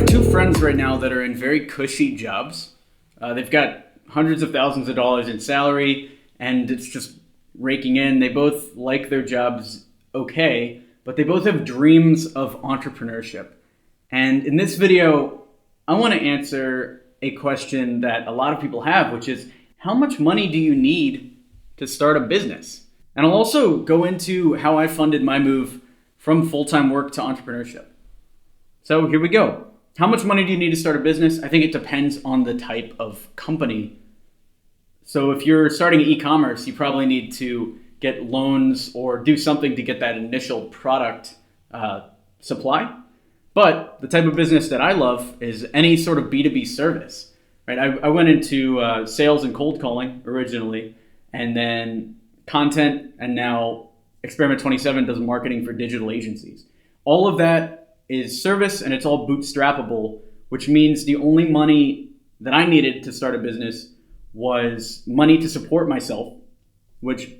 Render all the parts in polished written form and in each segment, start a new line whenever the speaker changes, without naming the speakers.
have two friends right now that are in very cushy jobs. They've got hundreds of thousands of dollars in salary, and it's just raking in. They both like their jobs okay, but they both have dreams of entrepreneurship. And in this video, I want to answer a question that a lot of people have, which is, how much money do you need to start a business? And I'll also go into how I funded my move from full-time work to entrepreneurship. So here we go. How much money do you need to start a business? I think it depends on the type of company. So if you're starting e-commerce, you probably need to get loans or do something to get that initial product supply. But the type of business that I love is any sort of B2B service. Right? I went into sales and cold calling originally, and then content, and now Experiment 27 does marketing for digital agencies. All of that is service, and it's all bootstrappable, which means the only money that I needed to start a business was money to support myself, which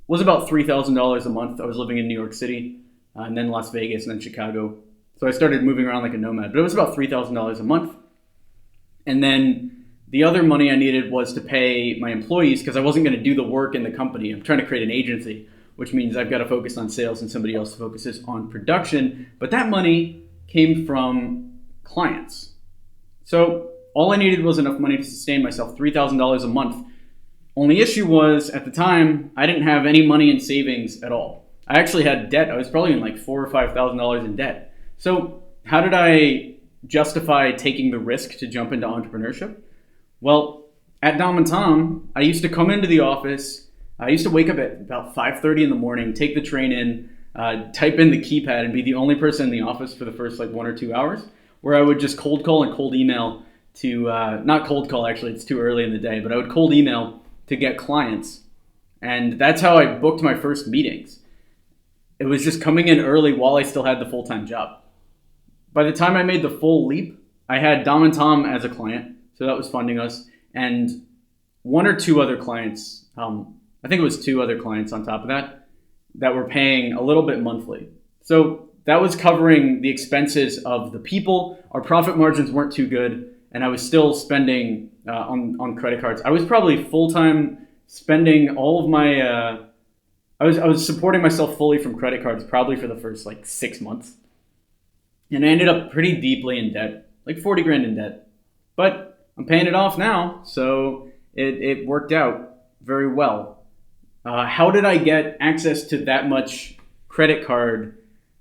was about $3,000 a month. I was living in New York City, and then Las Vegas, and then Chicago. So I started moving around like a nomad, but it was about $3,000 a month. And then the other money I needed was to pay my employees, because I wasn't going to do the work in the company. I'm trying to create an agency, which means I've got to focus on sales and somebody else focuses on production. But that money came from clients. So all I needed was enough money to sustain myself, $3,000 a month. Only issue was, at the time, I didn't have any money in savings at all. I actually had debt. I was probably in like $4,000 or $5,000 in debt. So how did I justify taking the risk to jump into entrepreneurship? Well, at Dom & Tom, I used to come into the office. I used to wake up at about 5:30 in the morning, take the train in, type in the keypad, and be the only person in the office for the first like 1 or 2 hours, where I would just cold call and cold email to, not cold call actually, it's too early in the day, but I would cold email to get clients. And that's how I booked my first meetings. It was just coming in early while I still had the full-time job. By the time I made the full leap, I had Dom & Tom as a client, so that was funding us, and one or two other clients, I think it was two other clients on top of that were paying a little bit monthly. So that was covering the expenses of the people. Our profit margins weren't too good, and I was still spending on credit cards. I was probably full-time spending all of my, I was supporting myself fully from credit cards probably for the first like 6 months. And I ended up pretty deeply in debt, like 40 grand in debt. But I'm paying it off now, so it worked out very well. How did I get access to that much credit card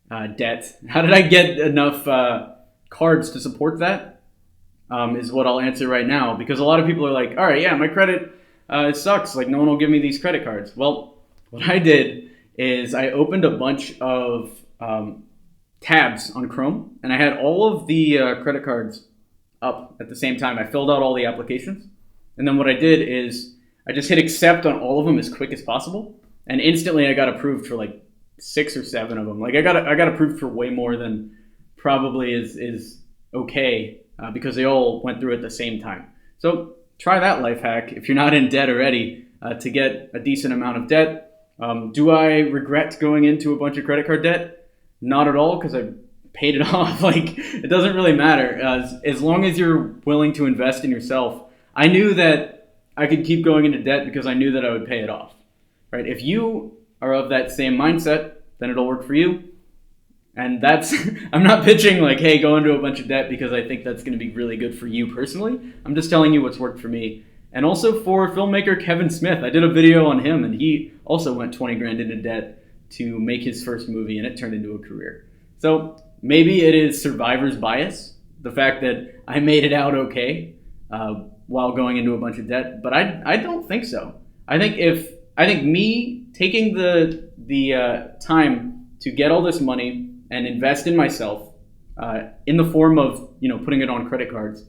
debt? How did I get enough cards to support that? Is what I'll answer right now, because a lot of people are like, all right, yeah, my credit, it sucks. Like, no one will give me these credit cards. Well, what I did is I opened a bunch of tabs on Chrome, and I had all of the credit cards up at the same time. I filled out all the applications. And then what I did is I just hit accept on all of them as quick as possible. And instantly I got approved for like 6 or 7 of them. Like I got approved for way more than probably is okay, because they all went through at the same time. So try that life hack if you're not in debt already, to get a decent amount of debt. Do I regret going into a bunch of credit card debt? Not at all, because I paid it off. Like, it doesn't really matter. As long as you're willing to invest in yourself. I knew that I could keep going into debt because I knew that I would pay it off. Right? If you are of that same mindset, then it'll work for you. And that's, I'm not pitching like, hey, go into a bunch of debt because I think that's going to be really good for you personally. I'm just telling you what's worked for me. And also for filmmaker Kevin Smith, I did a video on him, and he also went 20 grand into debt to make his first movie, and it turned into a career. So maybe it is survivor's bias, the fact that I made it out okay while going into a bunch of debt, but I don't think so. I think me taking the time to get all this money and invest in myself in the form of putting it on credit cards,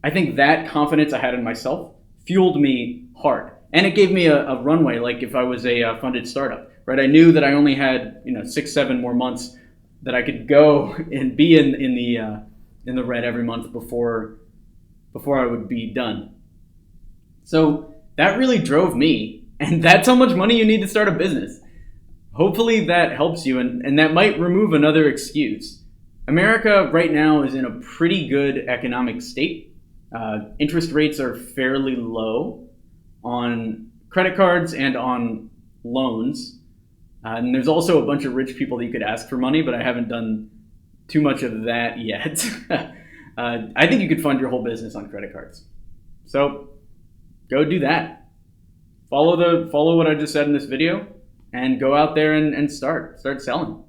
I think that confidence I had in myself fueled me hard, and it gave me a runway. Like if I was a funded startup, right? I knew that I only had 6-7 more months that I could go and be in the red every month before I would be done. So that really drove me, and that's how much money you need to start a business. Hopefully that helps you, and that might remove another excuse. America right now is in a pretty good economic state. Interest rates are fairly low on credit cards and on loans. And there's also a bunch of rich people that you could ask for money, but I haven't done too much of that yet. I think you could fund your whole business on credit cards. So go do that. Follow what I just said in this video and go out there and start selling.